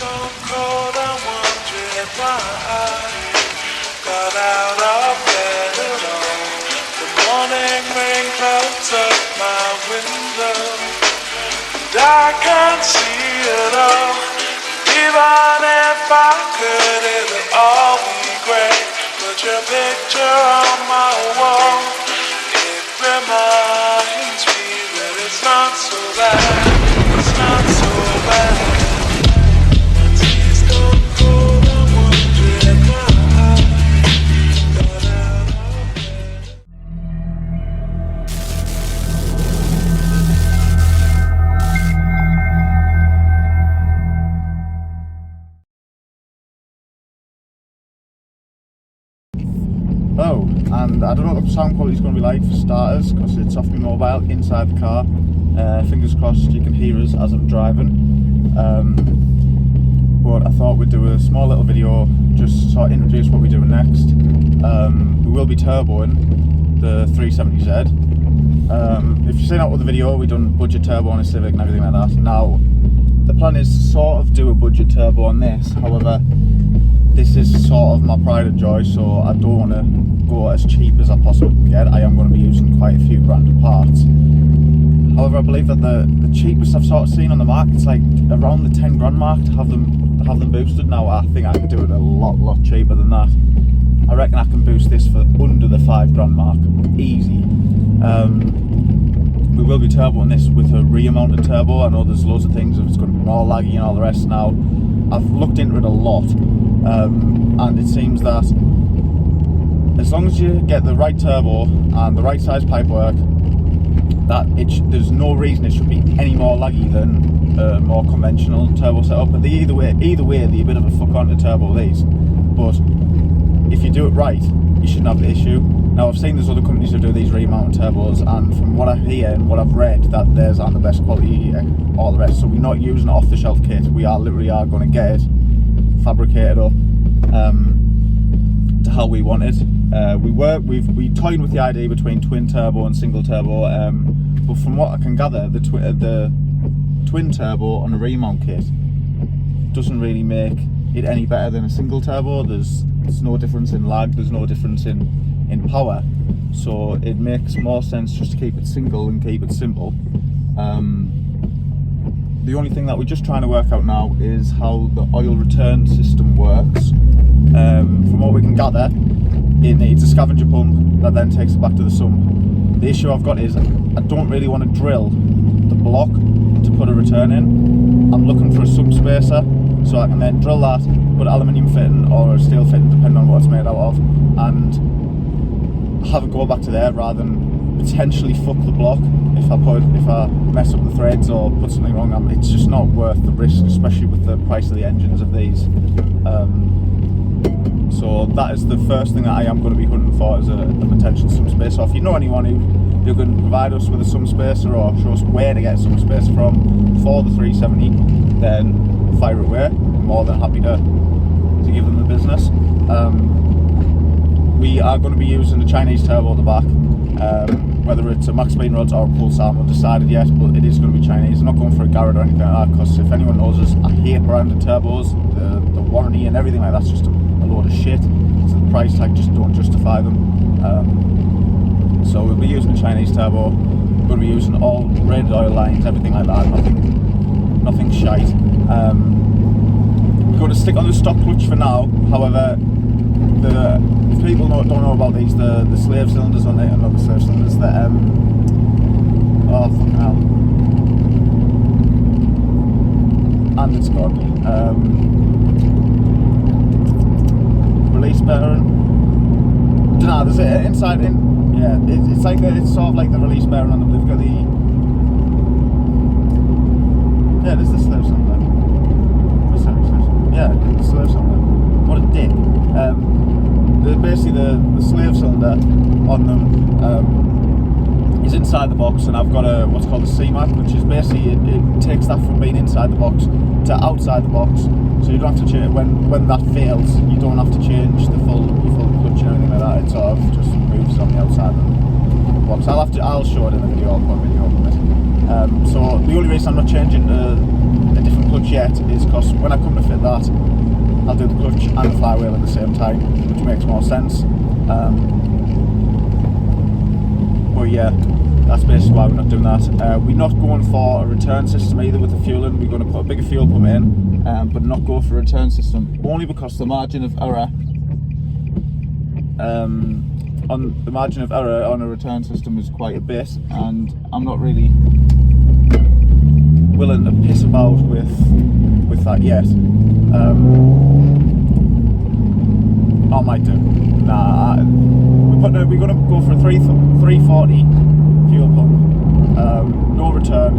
stone cold, I'm wondering why I got out of bed at all. The morning rain clouds up my window, and I can't see it all. Even if I could, it'll all be great. Put your picture on my wall. It reminds me that it's not so bad. It's not so bad. My tea's gone cold, I'm wondering why I got out of bed. Hello, and I don't know what the sound quality is going to be like for starters because it's off my mobile inside the car. Fingers crossed you can hear us as I'm driving. But I thought we'd do a small little video just to sort of introduce what we're doing next. We will be turboing the 370Z. If you've seen out with the video, we've done budget turbo on a Civic and everything like that. Now, the plan is to sort of do a budget turbo on this. However, this is sort of my pride and joy, so I don't want to go as cheap as I possibly can get. I am going to be using quite a few branded parts. However, I believe that the cheapest I've sort of seen on the market is like around the 10 grand mark to have them boosted. Now I think I can do it a lot cheaper than that. I reckon I can boost this for under the 5 grand mark, easy. We will be turboing this with a rear mounted turbo. I know there's loads of things if it's going to be more laggy and all the rest. Now I've looked into it a lot, and it seems that as long as you get the right turbo and the right size pipework, that there's no reason it should be any more laggy than a more conventional turbo setup. But either way, they're a bit of a fuck on to turbo these. But if you do it right, you shouldn't have the issue. Now I've seen there's other companies who do these rear-mounted turbos, and from what I hear and what I've read, that theirs aren't the best quality, all the rest. So we're not using an off-the-shelf kit. We literally are going to get it fabricated up to how we want it. We toyed with the idea between twin turbo and single turbo, but from what I can gather, the twin turbo on a remount kit doesn't really make it any better than a single turbo. There's no difference in lag, there's no difference in power, so it makes more sense just to keep it single and keep it simple. The only thing that we're just trying to work out now is how the oil return system works. From what we can gather, it needs a scavenger pump that then takes it back to the sump. The issue I've got is I don't really want to drill the block to put a return in. I'm looking for a sump spacer so I can then drill that, put aluminium fitting or a steel fitting depending on what it's made out of, and have it go back to there rather than potentially fuck the block if I mess up the threads or put something wrong. It's just not worth the risk, especially with the price of the engines of these. So that is the first thing that I am going to be hunting for, is a potential sump spacer. So if you know anyone who can provide us with a sump spacer or show us where to get a sump spacer from for the 370, then fire it away. I'm more than happy to give them the business. We are going to be using a Chinese turbo at the back, whether it's a Max Bean rods or a Pulsar, I'm not decided yet, but it is going to be Chinese. I'm not going for a Garrett or anything like that, because if anyone knows us, I hate branded turbos. The warranty and everything like that's just a load of shit, so the price tag just don't justify them. So we'll be using a Chinese turbo. We're going to be using all rated oil lines, everything like that, nothing shite. We're going to stick on the stock clutch for now. However, if people don't know about these, the slave cylinders on it, and not the slave cylinders, oh fucking hell, and it's gone. Release bearing. Dunno, there's it inside in. Yeah, it's like it's sort of like the release bearing on them. They've got the there's the slave cylinder. Yeah, the slave cylinder. What a dick. Basically the slave cylinder on them is inside the box, and I've got what's called a C-mat, which is basically it takes that from being inside the box to outside the box, so you don't have to change when that fails. You don't have to change the full clutch and everything like that. It sort of just moves on the outside of the box. I'll show it in the video. I'll put a video of it. So the only reason I'm not changing to a different clutch yet is because when I come to fit that, I'll do the clutch and the flywheel at the same time, which makes more sense. But yeah, that's basically why we're not doing that. We're not going for a return system either with the fueling. We're going to put a bigger fuel pump in, but not go for a return system, only because the margin of error on a return system is quite a bit, and I'm not really willing to piss about with that yet. I might do. Nah, we're gonna go for a 340 fuel pump, no return,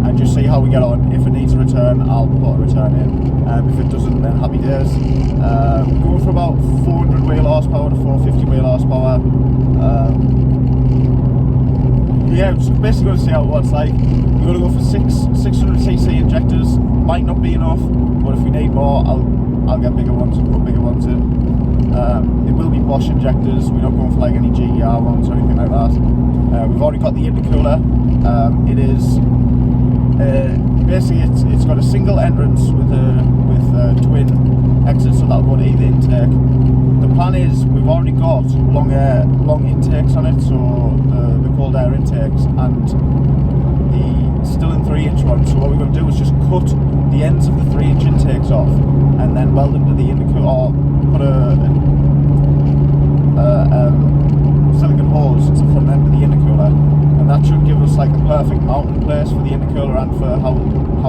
and just see how we get on. If it needs a return, I'll put a return in. If it doesn't, then happy days. Going for about 400 wheel horsepower to 450 wheel horsepower. Yeah, just basically going to see how it's like. We're going to go for 600cc injectors. Might not be enough, but if we need more, I'll get bigger ones and put bigger ones in. It will be Bosch injectors. We're not going for like any GER ones or anything like that. We've already got the intercooler. It is basically it's got a single entrance with twin exits, so that'll go to either intake. The plan is we've already got long intakes on it, so the cold air intakes and the still in 3-inch ones. So what we're going to do is just cut the ends of the 3-inch intakes off and then weld them to the intercooler, or put a silicon hose to the front end of the intercooler, and that should give us like the perfect mounting place for the intercooler and for how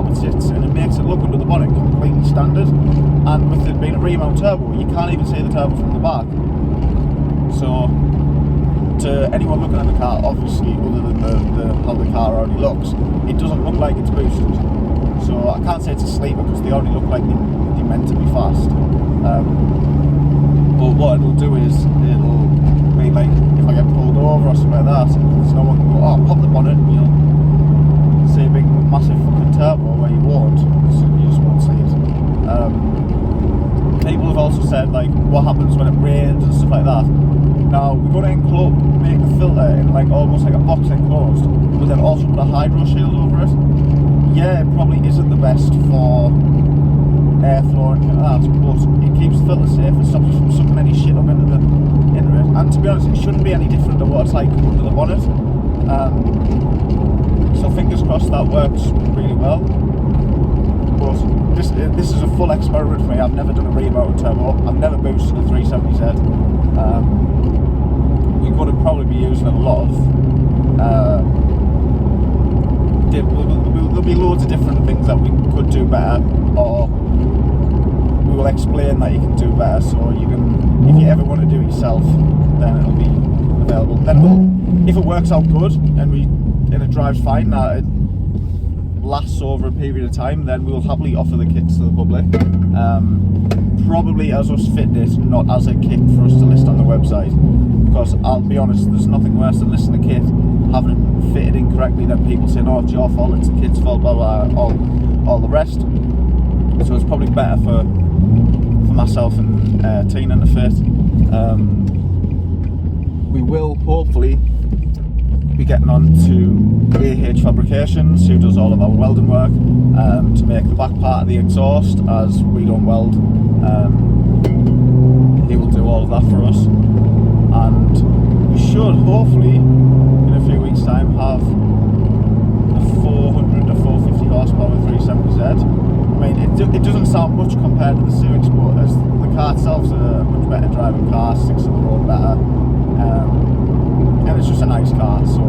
it sits, and it makes it look under the bonnet completely standard. And with it being a remount turbo, you can't even see the turbo from the back. So to anyone looking at the car, obviously other than how the car already looks, it doesn't look like it's boosted. So I can't say it's a sleeper because they already look like they're meant to be fast. But what it'll do is it'll be like if I get pulled over or something like that, there's no one can go, oh, pop the bonnet and you'll see a big massive fucking turbo where you won't, because you just won't see it. People have also said like what happens when it rains and stuff like that. Now we're going to make the filter in like almost like a box enclosed, but then also put a hydro shield over it. Yeah, it probably isn't the best for airflow and that, but it keeps the filter safe and stops us from sucking any shit up into it. And to be honest, it shouldn't be any different to what it's like under the bonnet. So fingers crossed that works really well. But this is a full experiment for me. I've never done a remote turbo. I've never boosted a 370Z. We're going to probably be using a lot of there'll be loads of different things that we could do better, or we will explain that you can do better, so you can, if you ever want to do it yourself, then it'll be available. Then if it works out good and it drives fine, that it lasts over a period of time, then we'll happily offer the kits to the public. Probably as us fitting it, not as a kit for us to list on the website, because I'll be honest, there's nothing worse than listing a kit, having it fitted incorrectly, then people saying, oh, it's your fault, it's the kit's fault, blah blah, all the rest. So it's probably better for myself and Tina to fit. We will hopefully be getting on to AH Fabrications, who does all of our welding work, to make the back part of the exhaust, as we don't weld. He will do all of that for us, and we should hopefully in a few weeks time have a 400 to 450 horsepower 370Z. I mean, it doesn't sound much compared to the Civics, but as the car itself's a much better driving car, sticks to the road better, and it's just a nice car, so,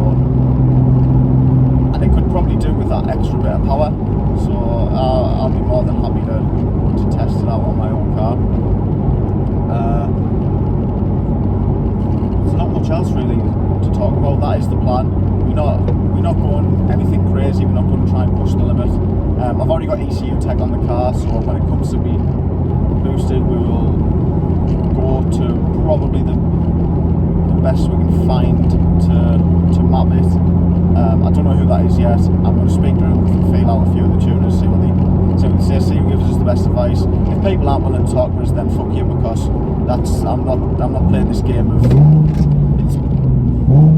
and it could probably do with that extra bit of power, so I'll be more than happy to test it out on my own car. There's not much else really to talk about. That is the plan. We're not going anything crazy. We're not going to try and push the limit. I've already got ECU tech on the car, so when it comes to be boosted, we will go to probably the best we can find to map it. I don't know who that is yet. I'm going to speak to him, feel out a few of the tuners, see what they say, see who gives us the best advice. If people aren't willing to talk to us, then fuck you, because I'm not playing this game of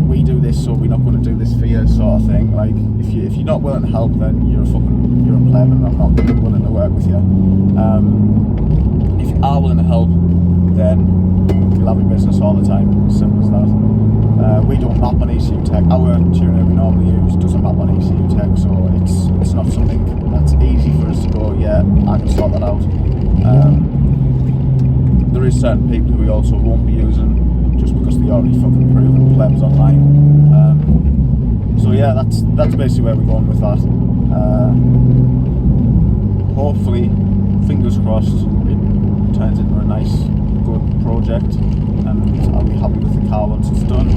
we do this, so we're not going to do this for you, sort of thing. Like, if you're not willing to help, then you're a pleb, and I'm not willing to work with you. If you are willing to help, then you'll have your business all the time. Simple as that. We don't map on ECU Tech. Our tuner we normally use doesn't map on ECU Tech, so it's not something that's easy for us to go, yeah, I can sort that out. There is certain people who we also won't be using just because they already fucking proven plebs online. So yeah, that's basically where we're going with that. Hopefully, fingers crossed, it turns into a nice, good project, and I'll be happy with the car once it's done.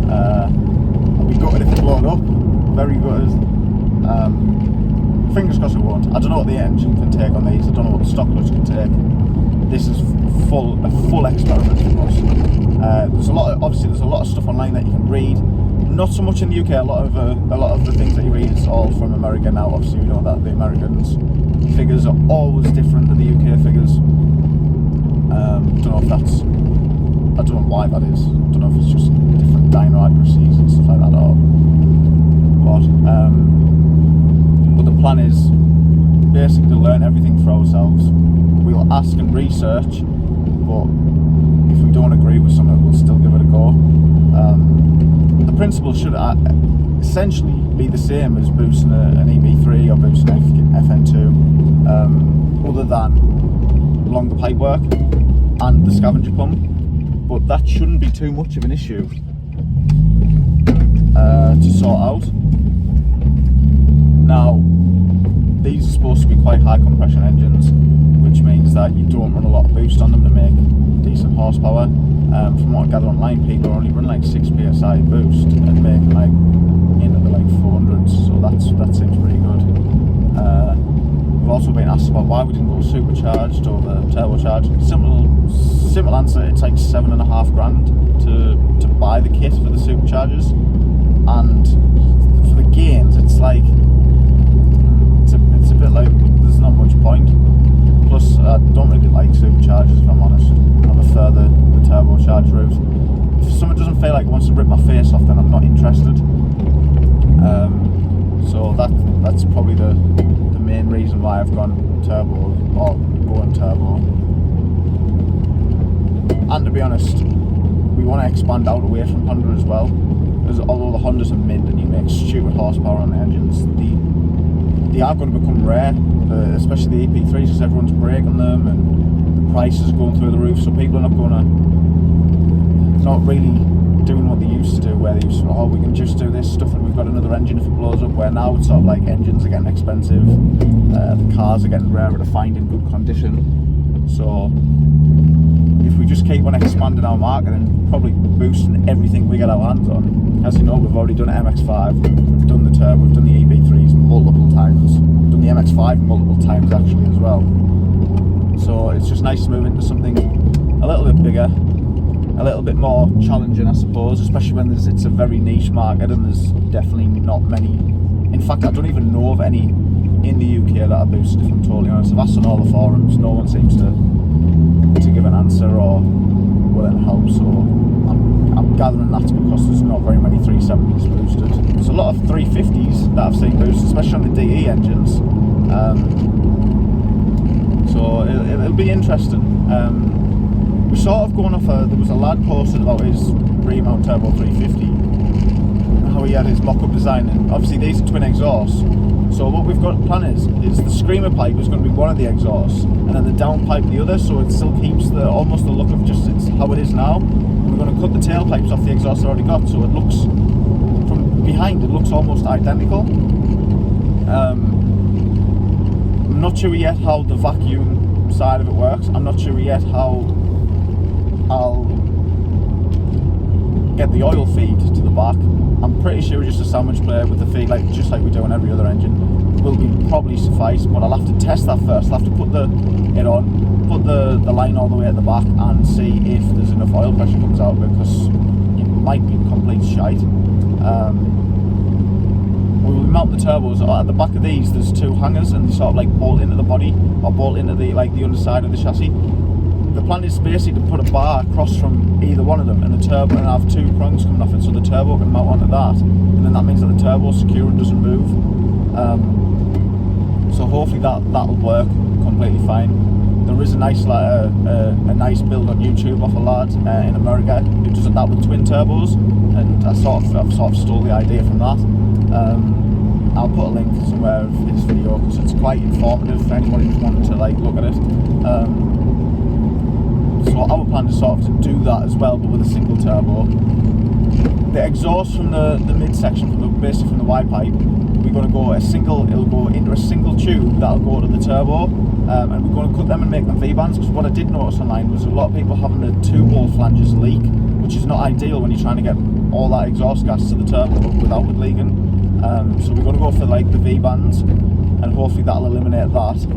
I'll be gutted if it blows up, very gutted. Fingers crossed it won't. I don't know what the engine can take on these, I don't know what the stock clutch can take. This is a full experiment for us. There's a lot of stuff online that you can read. Not so much in the UK. A lot of the things that you read is all from America now. Obviously, we know that the Americans' figures are always different to the UK figures. Don't know if that's. I don't know why that is. Don't know if it's just different dyno accuracies and stuff like that, or what. But the plan is basically to learn everything for ourselves. We'll ask and research, but if we don't agree with something, we'll still give it a go. The principle should essentially be the same as boosting an EB3 or boosting FN2, other than longer pipe work and the scavenger pump, but that shouldn't be too much of an issue to sort out. Now, these are supposed to be quite high compression engines, which means that you don't run a lot of boost on them to make decent horsepower. From what I gather online, people are only running like 6 psi boost and making like into the like 400s, so that seems pretty good. We've also been asked about why we didn't go supercharged over turbocharged. Simple answer: it's like $7,500 to buy the kit for the superchargers, and for the gains, it's like it's a bit like there's not much point. Plus, I don't really like superchargers, if I'm honest. I prefer the turbocharged route. If something doesn't feel like it wants to rip my face off, then I'm not interested. So that's probably the main reason why I've gone turbo, or going turbo. And to be honest, we want to expand out away from Honda as well. Because although the Hondas are mint and you make stupid horsepower on the engines, they are going to become rare, especially the EP3s, because everyone's breaking them and the prices are going through the roof, so people are not really doing what they used to do, where they used to, we can just do this stuff and we've got another engine if it blows up, where now it's sort of like engines are getting expensive, the cars are getting rarer to find in good condition. So if we just keep on expanding our market and probably boosting everything we get our hands on, as you know, we've already done an MX-5, we've done the Turbo, we've done the EB3s multiple times, we've done the MX-5 multiple times actually as well. So it's just nice to move into something a little bit bigger, a little bit more challenging, I suppose, especially when it's a very niche market and there's definitely not many. In fact, I don't even know of any in the UK that are boosted, if I'm totally honest. I've asked on all the forums, no one seems to give an answer or willing to help, so I'm gathering that's because there's not very many 370s boosted. There's a lot of 350s that I've seen boosted, especially on the DE engines. So it'll be interesting. We're sort of going off there was a lad posted about his remount turbo 350, how he had his mock-up design, and obviously these are twin exhausts. So what we've got plan is the screamer pipe is going to be one of the exhausts, and then the down pipe the other, so it still keeps almost the look of just how it is now. And we're going to cut the tailpipes off the exhaust I already got, so it looks, from behind, it looks almost identical. I'm not sure yet how the vacuum side of it works. I'm not sure yet how I'll get the oil feed to the back. I'm pretty sure just a sandwich plate with the feed, just like we do on every other engine, will be probably suffice, but I'll have to test that first. I'll have to put it on, put the line all the way at the back and see if there's enough oil pressure comes out, because it might be complete shite. We will mount the turbos. At the back of these there's two hangers and they sort of like bolt into the body, or bolt into the underside of the chassis. the plan is basically to put a bar across from either one of them, and the turbo, and have two prongs coming off it, so the turbo can mount onto that, and then that means that the turbo's secure and doesn't move. So hopefully that'll work completely fine. There is a nice nice build on YouTube off a lad in America who does that with twin turbos, and I've sort of stole the idea from that. I'll put a link somewhere of his video because it's quite informative for anybody who's wanting to like look at it. So our plan is sort of to do that as well, but with a single turbo. The exhaust from the midsection, basically from the Y pipe, we're going to go it'll go into a single tube that'll go to the turbo, and we're going to cut them and make them V-bands, because what I did notice online was a lot of people having the 2-hole flanges leak, which is not ideal when you're trying to get all that exhaust gas to the turbo without it leaking. So we're going to go for like the V-bands, and hopefully that'll eliminate that.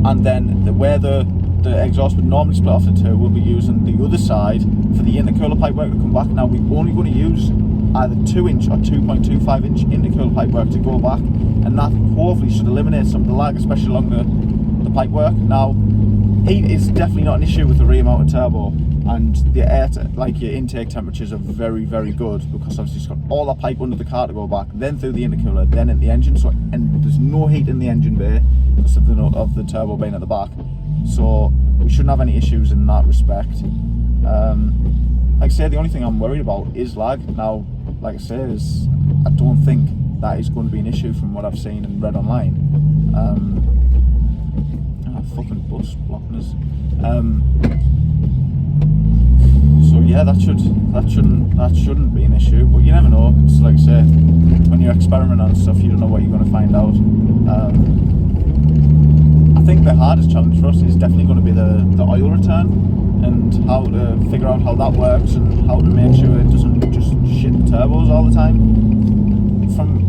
And then where the exhaust would normally split off the two, we'll be using the other side for the intercooler pipework to come back. Now we're only going to use either 2-inch or 2.25-inch intercooler pipework to go back, and that hopefully should eliminate some of the lag, especially along the pipework. Now, heat is definitely not an issue with the rear mounted turbo, and the your intake temperatures are very, very good, because obviously it's got all that pipe under the car to go back, then through the intercooler, then in the engine. So, and there's no heat in the engine bay because of the turbo being at the back. So we shouldn't have any issues in that respect. Like I say, the only thing I'm worried about is lag. Now, like I say, I don't think that is going to be an issue from what I've seen and read online. Fucking bus blocking us. So yeah, that shouldn't be an issue, but you never know. It's like I say, when you experiment on stuff, you don't know what you're going to find out. I think the hardest challenge for us is definitely going to be the oil return, and how to figure out how that works, and how to make sure it doesn't just shit the turbos all the time. From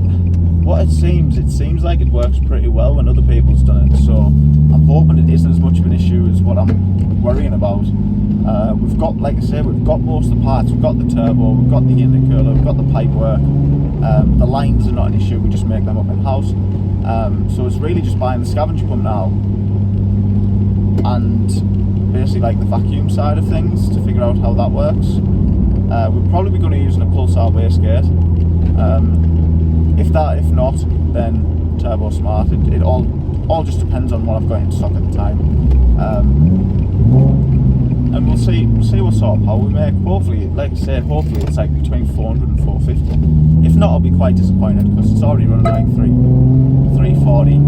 what it seems like it works pretty well when other people's done it, so I'm hoping it isn't as much of an issue as what I'm worrying about. We've got, like I say, we've got most of the parts. We've got the turbo, we've got the intercooler, we've got the pipework. The lines are not an issue, we just make them up in-house. So it's really just buying the scavenger pump now, and basically like the vacuum side of things to figure out how that works. We're probably going to be using a pulsar wastegate. If not, then Turbo Smart. It all just depends on what I've got in stock at the time. And we'll see what sort of power we make. Hopefully, like I said, hopefully it's like between 400 and 450. If not, I'll be quite disappointed, because it's already running like 340.